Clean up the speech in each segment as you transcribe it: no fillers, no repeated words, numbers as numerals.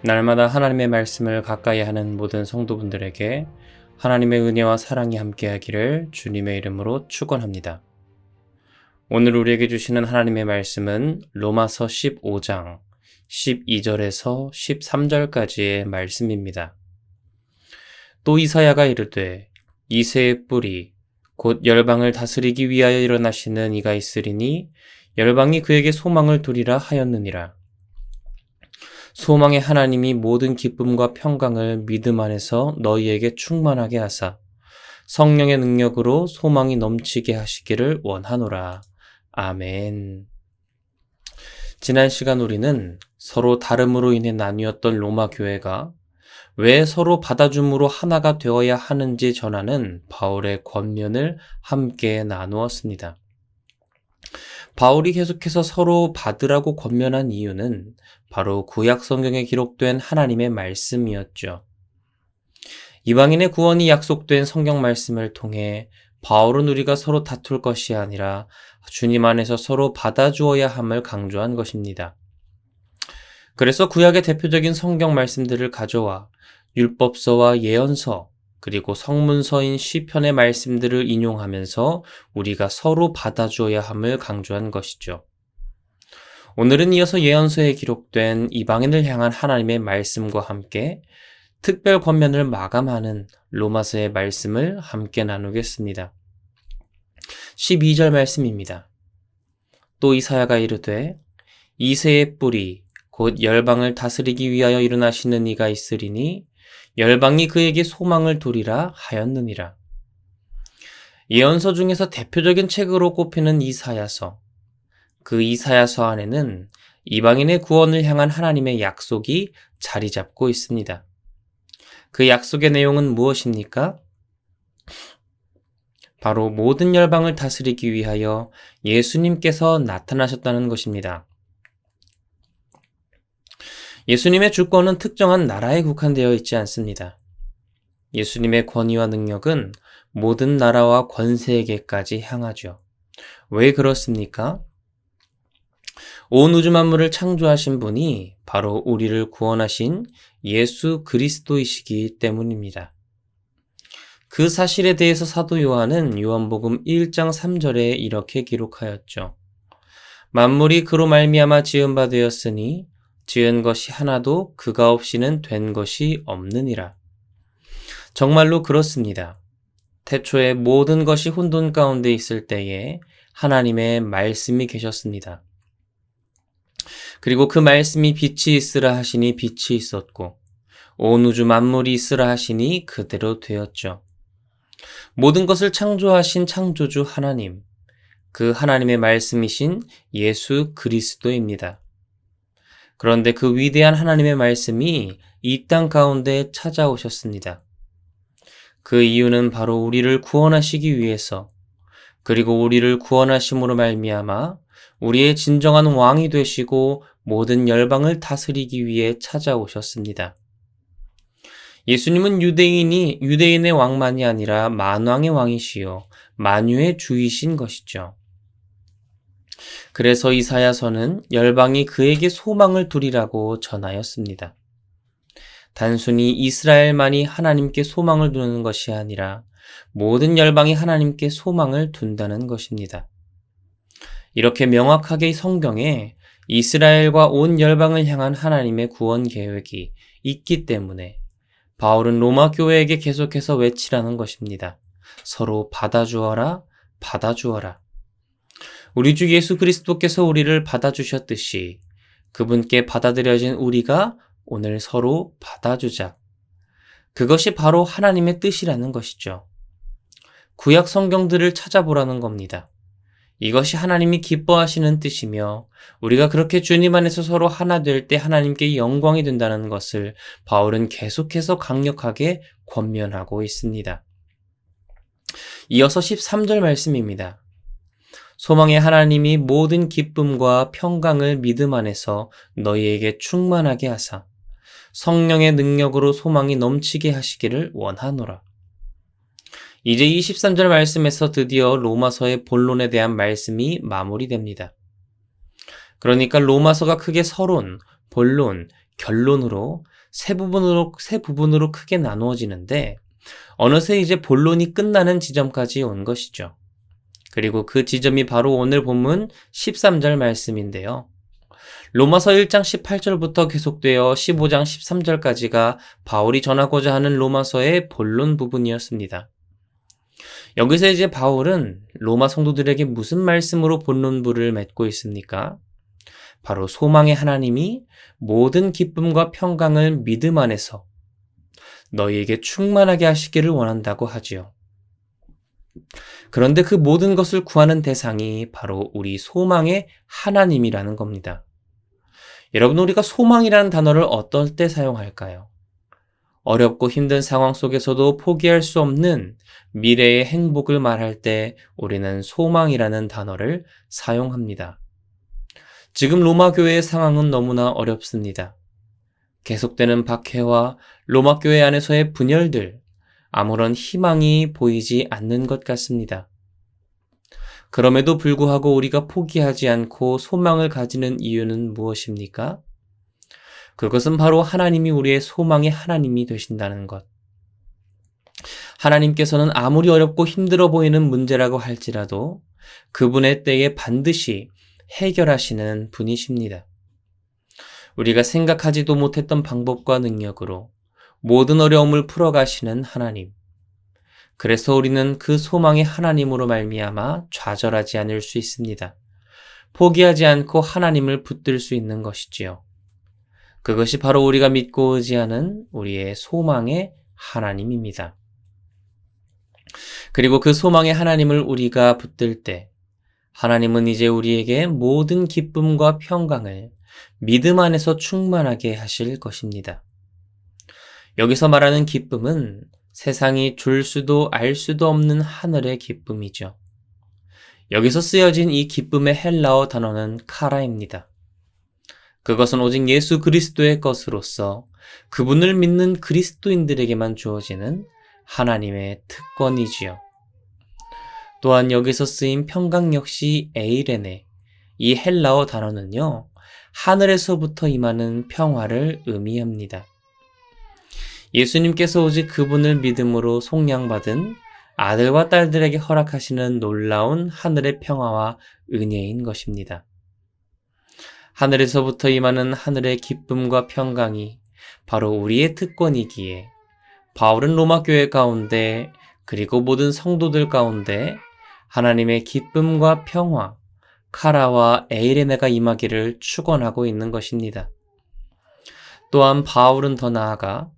날마다 하나님의 말씀을 가까이 하는 모든 성도분들에게 하나님의 은혜와 사랑이 함께하기를 주님의 이름으로 축원합니다. 오늘 우리에게 주시는 하나님의 말씀은 로마서 15장 12절에서 13절까지의 말씀입니다. 또 이사야가 이르되 이새의 뿌리 곧 열방을 다스리기 위하여 일어나시는 이가 있으리니 열방이 그에게 소망을 두리라 하였느니라. 소망의 하나님이 모든 기쁨과 평강을 믿음 안에서 너희에게 충만하게 하사 성령의 능력으로 소망이 넘치게 하시기를 원하노라. 아멘. 지난 시간 우리는 서로 다름으로 인해 나뉘었던 로마 교회가 왜 서로 받아줌으로 하나가 되어야 하는지 전하는 바울의 권면을 함께 나누었습니다. 바울이 계속해서 서로 받으라고 권면한 이유는 바로 구약 성경에 기록된 하나님의 말씀이었죠. 이방인의 구원이 약속된 성경 말씀을 통해 바울은 우리가 서로 다툴 것이 아니라 주님 안에서 서로 받아주어야 함을 강조한 것입니다. 그래서 구약의 대표적인 성경 말씀들을 가져와 율법서와 예언서, 그리고 성문서인 시편의 말씀들을 인용하면서 우리가 서로 받아주어야 함을 강조한 것이죠. 오늘은 이어서 예언서에 기록된 이방인을 향한 하나님의 말씀과 함께 특별 권면을 마감하는 로마서의 말씀을 함께 나누겠습니다. 12절 말씀입니다. 또 이사야가 이르되 이새의 뿌리 곧 열방을 다스리기 위하여 일어나시는 이가 있으리니 열방이 그에게 소망을 두리라 하였느니라. 예언서 중에서 대표적인 책으로 꼽히는 이사야서. 그 이사야서 안에는 이방인의 구원을 향한 하나님의 약속이 자리 잡고 있습니다. 그 약속의 내용은 무엇입니까? 바로 모든 열방을 다스리기 위하여 예수님께서 나타나셨다는 것입니다. 예수님의 주권은 특정한 나라에 국한되어 있지 않습니다. 예수님의 권위와 능력은 모든 나라와 권세에게까지 향하죠. 왜 그렇습니까? 온 우주 만물을 창조하신 분이 바로 우리를 구원하신 예수 그리스도이시기 때문입니다. 그 사실에 대해서 사도 요한은 요한복음 1장 3절에 이렇게 기록하였죠. 만물이 그로 말미암아 지은 바 되었으니 지은 것이 하나도 그가 없이는 된 것이 없느니라. 정말로 그렇습니다. 태초에 모든 것이 혼돈 가운데 있을 때에 하나님의 말씀이 계셨습니다. 그리고 그 말씀이 빛이 있으라 하시니 빛이 있었고 온 우주 만물이 있으라 하시니 그대로 되었죠. 모든 것을 창조하신 창조주 하나님, 그 하나님의 말씀이신 예수 그리스도입니다. 그런데 그 위대한 하나님의 말씀이 이 땅 가운데 찾아오셨습니다. 그 이유는 바로 우리를 구원하시기 위해서, 그리고 우리를 구원하심으로 말미암아 우리의 진정한 왕이 되시고 모든 열방을 다스리기 위해 찾아오셨습니다. 예수님은 유대인의 왕만이 아니라 만왕의 왕이시요 만유의 주이신 것이죠. 그래서 이사야서는 열방이 그에게 소망을 두리라고 전하였습니다. 단순히 이스라엘만이 하나님께 소망을 두는 것이 아니라 모든 열방이 하나님께 소망을 둔다는 것입니다. 이렇게 명확하게 성경에 이스라엘과 온 열방을 향한 하나님의 구원 계획이 있기 때문에 바울은 로마 교회에게 계속해서 외치라는 것입니다. 서로 받아주어라, 받아주어라. 우리 주 예수 그리스도께서 우리를 받아주셨듯이 그분께 받아들여진 우리가 오늘 서로 받아주자. 그것이 바로 하나님의 뜻이라는 것이죠. 구약 성경들을 찾아보라는 겁니다. 이것이 하나님이 기뻐하시는 뜻이며 우리가 그렇게 주님 안에서 서로 하나 될 때 하나님께 영광이 된다는 것을 바울은 계속해서 강력하게 권면하고 있습니다. 이어서 13절 말씀입니다. 소망의 하나님이 모든 기쁨과 평강을 믿음 안에서 너희에게 충만하게 하사 성령의 능력으로 소망이 넘치게 하시기를 원하노라. 이제 23절 말씀에서 드디어 로마서의 본론에 대한 말씀이 마무리됩니다. 그러니까 로마서가 크게 서론, 본론, 결론으로 세 부분으로 크게 나누어지는데 어느새 이제 본론이 끝나는 지점까지 온 것이죠. 그리고 그 지점이 바로 오늘 본문 13절 말씀인데요. 로마서 1장 18절부터 계속되어 15장 13절까지가 바울이 전하고자 하는 로마서의 본론 부분이었습니다. 여기서 이제 바울은 로마 성도들에게 무슨 말씀으로 본론부를 맺고 있습니까? 바로 소망의 하나님이 모든 기쁨과 평강을 믿음 안에서 너희에게 충만하게 하시기를 원한다고 하지요. 그런데 그 모든 것을 구하는 대상이 바로 우리 소망의 하나님이라는 겁니다. 여러분, 우리가 소망이라는 단어를 어떨 때 사용할까요? 어렵고 힘든 상황 속에서도 포기할 수 없는 미래의 행복을 말할 때 우리는 소망이라는 단어를 사용합니다. 지금 로마 교회의 상황은 너무나 어렵습니다. 계속되는 박해와 로마 교회 안에서의 분열들, 아무런 희망이 보이지 않는 것 같습니다. 그럼에도 불구하고 우리가 포기하지 않고 소망을 가지는 이유는 무엇입니까? 그것은 바로 하나님이 우리의 소망의 하나님이 되신다는 것. 하나님께서는 아무리 어렵고 힘들어 보이는 문제라고 할지라도 그분의 때에 반드시 해결하시는 분이십니다. 우리가 생각하지도 못했던 방법과 능력으로 모든 어려움을 풀어가시는 하나님. 그래서 우리는 그 소망의 하나님으로 말미암아 좌절하지 않을 수 있습니다. 포기하지 않고 하나님을 붙들 수 있는 것이지요. 그것이 바로 우리가 믿고 의지하는 우리의 소망의 하나님입니다. 그리고 그 소망의 하나님을 우리가 붙들 때 하나님은 이제 우리에게 모든 기쁨과 평강을 믿음 안에서 충만하게 하실 것입니다. 여기서 말하는 기쁨은 세상이 줄 수도 알 수도 없는 하늘의 기쁨이죠. 여기서 쓰여진 이 기쁨의 헬라어 단어는 카라입니다. 그것은 오직 예수 그리스도의 것으로서 그분을 믿는 그리스도인들에게만 주어지는 하나님의 특권이지요. 또한 여기서 쓰인 평강 역시 에이레네, 이 헬라어 단어는요, 하늘에서부터 임하는 평화를 의미합니다. 예수님께서 오직 그분을 믿음으로 속량받은 아들과 딸들에게 허락하시는 놀라운 하늘의 평화와 은혜인 것입니다. 하늘에서부터 임하는 하늘의 기쁨과 평강이 바로 우리의 특권이기에 바울은 로마 교회 가운데 그리고 모든 성도들 가운데 하나님의 기쁨과 평화, 카라와 에이레네가 임하기를 축원하고 있는 것입니다. 또한 바울은 더 나아가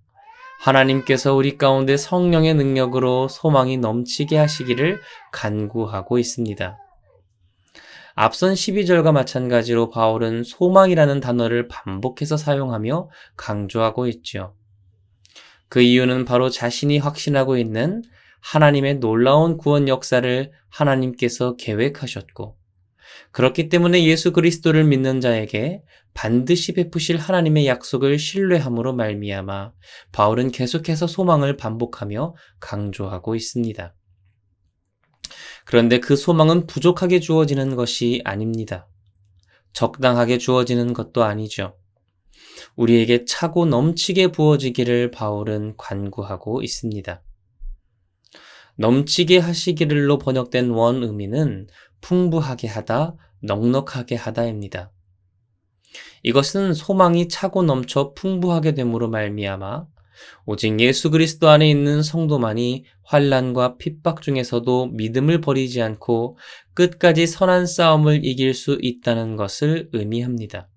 하나님께서 우리 가운데 성령의 능력으로 소망이 넘치게 하시기를 간구하고 있습니다. 앞선 12절과 마찬가지로 바울은 소망이라는 단어를 반복해서 사용하며 강조하고 있죠. 그 이유는 바로 자신이 확신하고 있는 하나님의 놀라운 구원 역사를 하나님께서 계획하셨고, 그렇기 때문에 예수 그리스도를 믿는 자에게 반드시 베푸실 하나님의 약속을 신뢰함으로 말미암아 바울은 계속해서 소망을 반복하며 강조하고 있습니다. 그런데 그 소망은 부족하게 주어지는 것이 아닙니다. 적당하게 주어지는 것도 아니죠. 우리에게 차고 넘치게 부어지기를 바울은 간구하고 있습니다. 넘치게 하시기를로 번역된 원 의미는 풍부하게 하다, 넉넉하게 하다입니다. 이것은 소망이 차고 넘쳐 풍부하게 됨으로 말미암아 오직 예수 그리스도 안에 있는 성도만이 환난과 핍박 중에서도 믿음을 버리지 않고 끝까지 선한 싸움을 이길 수 있다는 것을 의미합니다.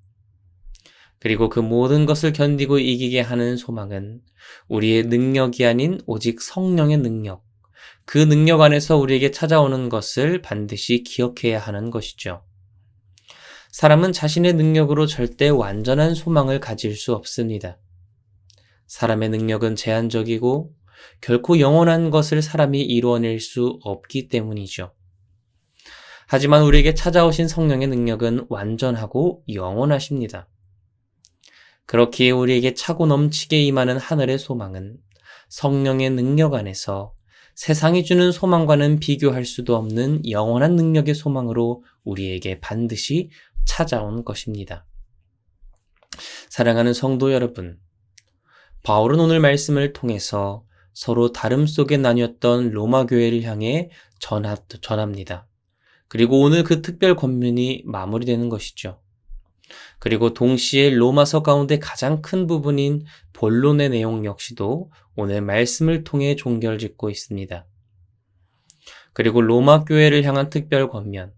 그리고 그 모든 것을 견디고 이기게 하는 소망은 우리의 능력이 아닌 오직 성령의 능력, 그 능력 안에서 우리에게 찾아오는 것을 반드시 기억해야 하는 것이죠. 사람은 자신의 능력으로 절대 완전한 소망을 가질 수 없습니다. 사람의 능력은 제한적이고 결코 영원한 것을 사람이 이루어낼 수 없기 때문이죠. 하지만 우리에게 찾아오신 성령의 능력은 완전하고 영원하십니다. 그렇기에 우리에게 차고 넘치게 임하는 하늘의 소망은 성령의 능력 안에서 세상이 주는 소망과는 비교할 수도 없는 영원한 능력의 소망으로 우리에게 반드시 찾아온 것입니다. 사랑하는 성도 여러분, 바울은 오늘 말씀을 통해서 서로 다름 속에 나뉘었던 로마 교회를 향해 전합니다. 그리고 오늘 그 특별 권면이 마무리되는 것이죠. 그리고 동시에 로마서 가운데 가장 큰 부분인 본론의 내용 역시도 오늘 말씀을 통해 종결짓고 있습니다. 그리고 로마 교회를 향한 특별 권면,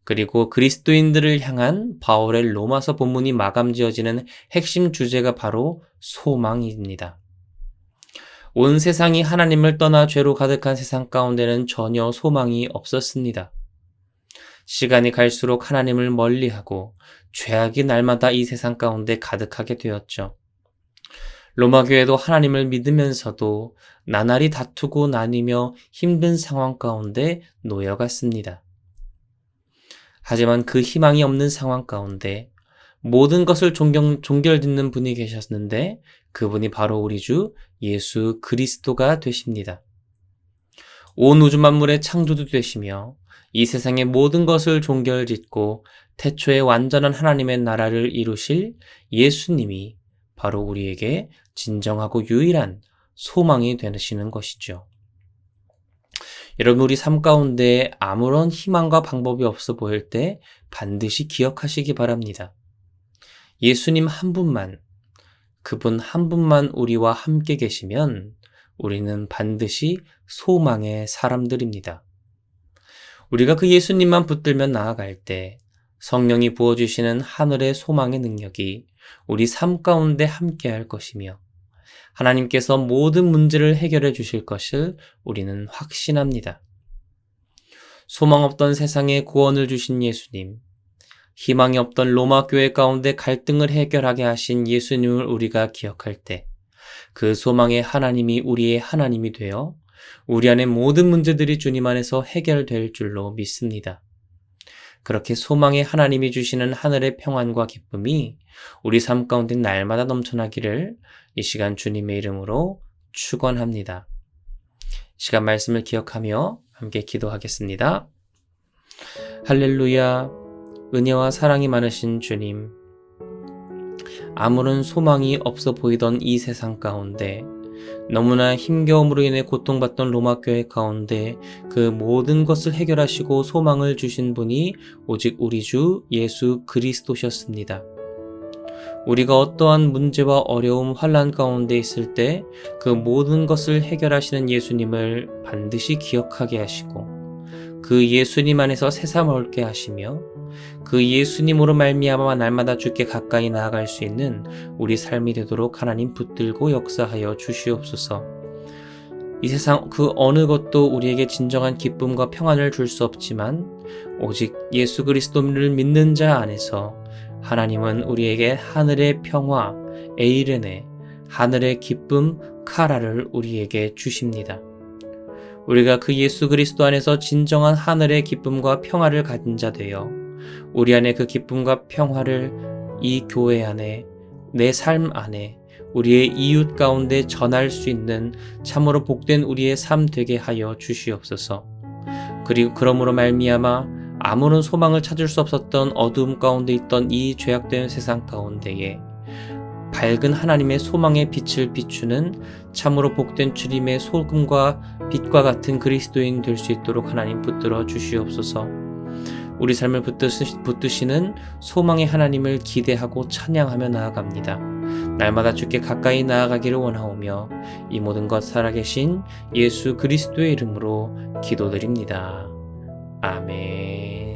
그리고 그리스도인들을 향한 바울의 로마서 본문이 마감지어지는 핵심 주제가 바로 소망입니다. 온 세상이 하나님을 떠나 죄로 가득한 세상 가운데는 전혀 소망이 없었습니다. 시간이 갈수록 하나님을 멀리하고 죄악이 날마다 이 세상 가운데 가득하게 되었죠. 로마 교회도 하나님을 믿으면서도 나날이 다투고 나뉘며 힘든 상황 가운데 놓여갔습니다. 하지만 그 희망이 없는 상황 가운데 모든 것을 종결짓는 분이 계셨는데 그분이 바로 우리 주 예수 그리스도가 되십니다. 온 우주 만물의 창조주 되시며 이 세상의 모든 것을 종결짓고 태초에 완전한 하나님의 나라를 이루실 예수님이 바로 우리에게 진정하고 유일한 소망이 되시는 것이죠. 여러분, 우리 삶 가운데 아무런 희망과 방법이 없어 보일 때 반드시 기억하시기 바랍니다. 예수님 한 분만, 그분 한 분만 우리와 함께 계시면 우리는 반드시 소망의 사람들입니다. 우리가 그 예수님만 붙들며 나아갈 때 성령이 부어주시는 하늘의 소망의 능력이 우리 삶 가운데 함께할 것이며 하나님께서 모든 문제를 해결해 주실 것을 우리는 확신합니다. 소망 없던 세상에 구원을 주신 예수님, 희망이 없던 로마 교회 가운데 갈등을 해결하게 하신 예수님을 우리가 기억할 때 그 소망의 하나님이 우리의 하나님이 되어 우리 안의 모든 문제들이 주님 안에서 해결될 줄로 믿습니다. 그렇게 소망의 하나님이 주시는 하늘의 평안과 기쁨이 우리 삶 가운데 날마다 넘쳐나기를 이 시간 주님의 이름으로 축원합니다. 시간 말씀을 기억하며 함께 기도하겠습니다. 할렐루야, 은혜와 사랑이 많으신 주님, 아무런 소망이 없어 보이던 이 세상 가운데 너무나 힘겨움으로 인해 고통받던 로마 교회 가운데 그 모든 것을 해결하시고 소망을 주신 분이 오직 우리 주 예수 그리스도셨습니다. 우리가 어떠한 문제와 어려움, 환난 가운데 있을 때 그 모든 것을 해결하시는 예수님을 반드시 기억하게 하시고 그 예수님 안에서 새삼 얻게 하시며 그 예수님으로 말미암아 날마다 주께 가까이 나아갈 수 있는 우리 삶이 되도록 하나님 붙들고 역사하여 주시옵소서. 이 세상 그 어느 것도 우리에게 진정한 기쁨과 평안을 줄 수 없지만 오직 예수 그리스도를 믿는 자 안에서 하나님은 우리에게 하늘의 평화, 에이르네, 하늘의 기쁨, 카라를 우리에게 주십니다. 우리가 그 예수 그리스도 안에서 진정한 하늘의 기쁨과 평화를 가진 자 되어 우리 안에 그 기쁨과 평화를 이 교회 안에, 내 삶 안에, 우리의 이웃 가운데 전할 수 있는 참으로 복된 우리의 삶 되게 하여 주시옵소서. 그리고 그러므로 말미암아 아무런 소망을 찾을 수 없었던 어두움 가운데 있던 이 죄악된 세상 가운데에 밝은 하나님의 소망의 빛을 비추는 참으로 복된 주님의 소금과 빛과 같은 그리스도인 될 수 있도록 하나님 붙들어 주시옵소서. 우리 삶을 붙드시는 소망의 하나님을 기대하고 찬양하며 나아갑니다. 날마다 주께 가까이 나아가기를 원하오며 이 모든 것 살아계신 예수 그리스도의 이름으로 기도드립니다. 아멘.